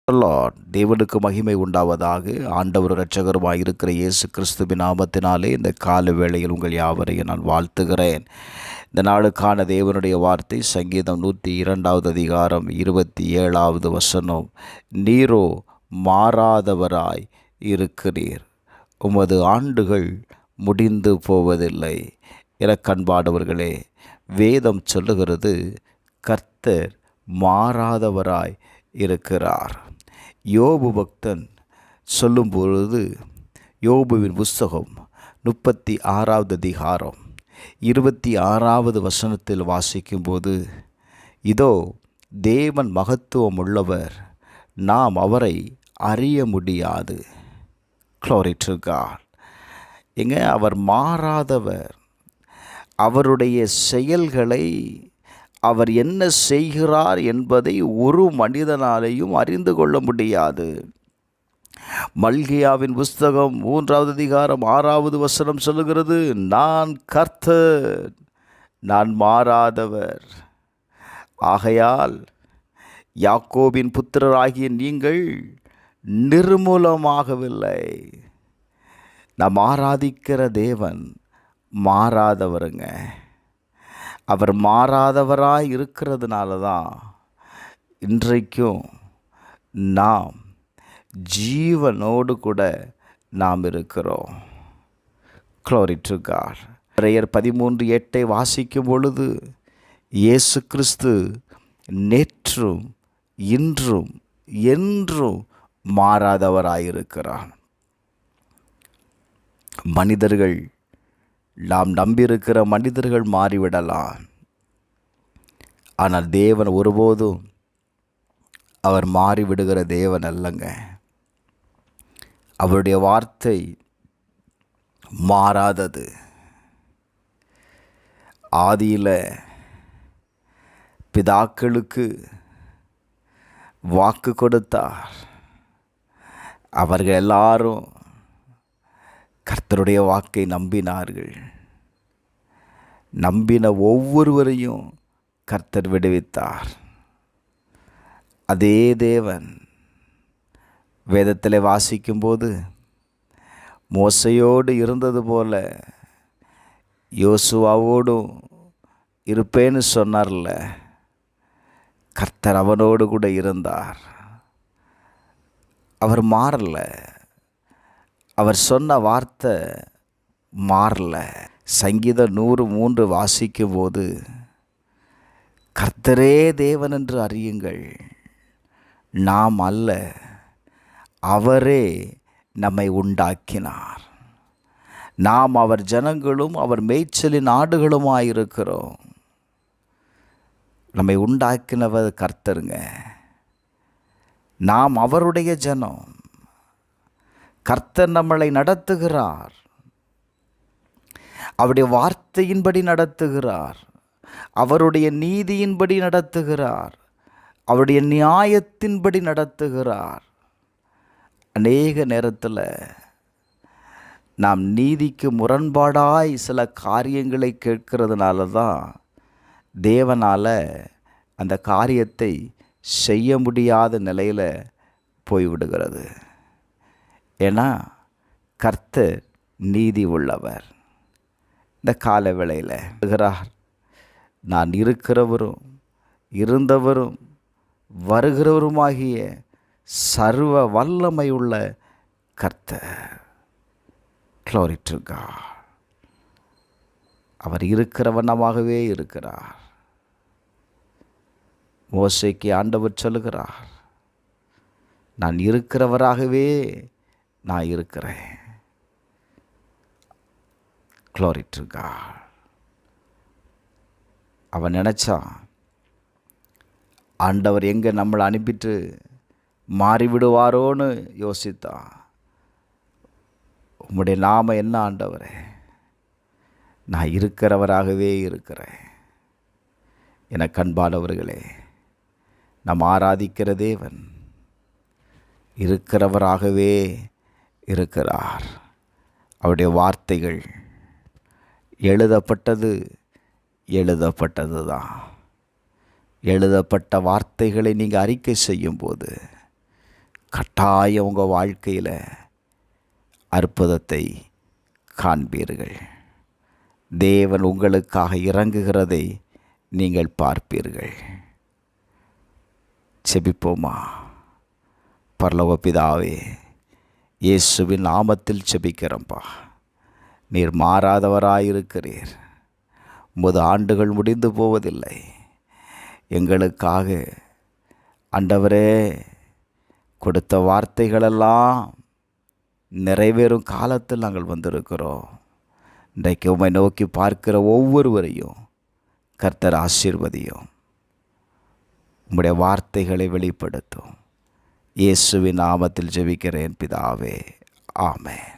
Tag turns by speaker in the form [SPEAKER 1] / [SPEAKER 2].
[SPEAKER 1] Lord. தேவனுக்கு மகிமை உண்டாவதாக. ஆண்டவர் இரட்சகருமாய் இருக்கிற இயேசு கிறிஸ்துவின் நாமத்தினாலே இந்த கால வேளையில் உங்கள் யாவரையும் நான் வாழ்த்துகிறேன். இந்த நாளுக்கான தேவனுடைய வார்த்தை சங்கீதம் 102 அதிகாரம் 27 வசனம். நீரோ மாறாதவராய் இருக்கிறீர், உமது ஆண்டுகள் முடிந்து போவதில்லை. எனக்கன்பானவர்களே, வேதம் சொல்லுகிறது கர்த்தர் மாறாதவராய் இருக்கிறார். யோபு பக்தன் சொல்லும் பொழுது, யோபுவின் புஸ்தகம் 36 அதிகாரம் 26 வசனத்தில் வாசிக்கும்போது, இதோ தேவன் மகத்துவம் உள்ளவர், நாம் அவரை அறிய முடியாது. Glory to God. அவர் மாறாதவர். அவருடைய செயல்களை, அவர் என்ன செய்கிறார் என்பதை ஒரு மனிதனாலேயும் அறிந்து கொள்ள முடியாது. மல்கியாவின் புஸ்தகம் 3 அதிகாரம் 6 வசனம் சொல்லுகிறது, நான் கர்த்தர், நான் மாறாதவர். ஆகையால் யாக்கோபின் புத்திரராகிய நீங்கள் நிர்மூலமாகவில்லை. நாம் ஆராதிக்கிற தேவன் மாறாதவருங்க. அவர் மாறாதவராய் இருக்கிறதுனால தான் இன்றைக்கும் நாம் ஜீவனோடு கூட நாம் இருக்கிறோம். Glory to God. எபிரேயர் 13:8 வாசிக்கும் பொழுது, இயேசு கிறிஸ்து நேற்றும் இன்றும் என்றும் மாறாதவராயிருக்கிறார். மனிதர்கள், நாம் நம்பியிருக்கிற மனிதர்கள் மாறிவிடலாம், ஆனால் தேவன் ஒருபோதும் அவர் மாறிவிடுகிற தேவன் அல்லங்க. அவருடைய வார்த்தை மாறாதது. ஆதியில் பிதாக்களுக்கு வாக்கு கொடுத்தார். அவர்கள் எல்லாரும் கர்த்தருடைய வாக்கை நம்பினார்கள். நம்பின ஒவ்வொருவரையும் கர்த்தர் விடுவித்தார். அதே தேவன் வேதத்தில் வாசிக்கும்போது, மோசையோடு இருந்தது போல யோசுவாவோடும் இருப்பேன்னு சொன்னார்ல, கர்த்தர் அவனோடு கூட இருந்தார். அவர் மாறல. அவர் சொன்ன வார்த்தை மாறல. சங்கீதம் 103 வாசிக்கும் போது, கர்த்தரே தேவன் என்று அறியுங்கள், நாம் அல்ல, அவரே நம்மை உண்டாக்கினார், நாம் அவர் ஜனங்களும் அவர் மேய்ச்சலின் ஆடுகளுமாயிருக்கிறோம். நம்மை உண்டாக்கினவர் கர்த்தருங்க. நாம் அவருடைய ஜனம். கர்த்தர் நம்மளை நடத்துகிறார். அவருடைய வார்த்தையின்படி நடத்துகிறார். அவருடைய நீதியின்படி நடத்துகிறார். அவருடைய நியாயத்தின்படி நடத்துகிறார். அநேக நேரத்தில் நாம் நீதிக்கு முரண்பாடாய் சில காரியங்களை கேட்கிறதுனால தான் தேவனால் அந்த காரியத்தை செய்ய முடியாத நிலையில் போய்விடுகிறது. ஏன்னா கர்த்தர் நீதி உள்ளவர். இந்த கால வேளையில் இருக்கிறார். நான் இருக்கிறவரும் இருந்தவரும் வருகிறவருமாகிய சர்வ வல்லமையுள்ள கர்த்தர். Glory to God. அவர் இருக்கிற வண்ணமாகவே இருக்கிறார். மோசேக்கு ஆண்டவர் சொல்லுகிறார், நான் இருக்கிறவராகவே நான் இருக்கிறேன். Glory to God. அவன் நினச்சான், ஆண்டவர் எங்கே நம்மளை அனுப்பிட்டு மாறிவிடுவாரோன்னு யோசித்தான். உம்முடைய நாம என்ன ஆண்டவரே? நான் இருக்கிறவராகவே இருக்கிறேன். எனக்கு அன்பானவர்களே, நாம் ஆராதிக்கிற தேவன் இருக்கிறவராகவே இருக்கிறார். அவருடைய வார்த்தைகள் எழுதப்பட்டது தான். எழுதப்பட்ட வார்த்தைகளை நீங்கள் அறிக்கை செய்யும்போது கட்டாயம் உங்கள் வாழ்க்கையில் அற்புதத்தை காண்பீர்கள். தேவன் உங்களுக்காக இறங்குகிறதை நீங்கள் பார்ப்பீர்கள். செபிப்போமா? பரலோக பிதாவே, இயேசுவின் நாமத்தில் செபிக்கிறோம்ப்பா. நீர் மாறாதவராயிருக்கிறீர். 9 ஆண்டுகள் முடிந்து போவதில்லை. எங்களுக்காக ஆண்டவரே கொடுத்த வார்த்தைகளெல்லாம் நிறைவேறும் காலத்தில் நாங்கள் வந்திருக்கிறோம். இன்றைக்கு உம்மை நோக்கி பார்க்கிற ஒவ்வொருவரையும் கர்த்தர் ஆசீர்வதியும். உம்முடைய வார்த்தைகளை வெளிப்படுத்தும். இயேசுவின் நாமத்தில் ஜெபிக்கிறேன் பிதாவே. ஆமென்.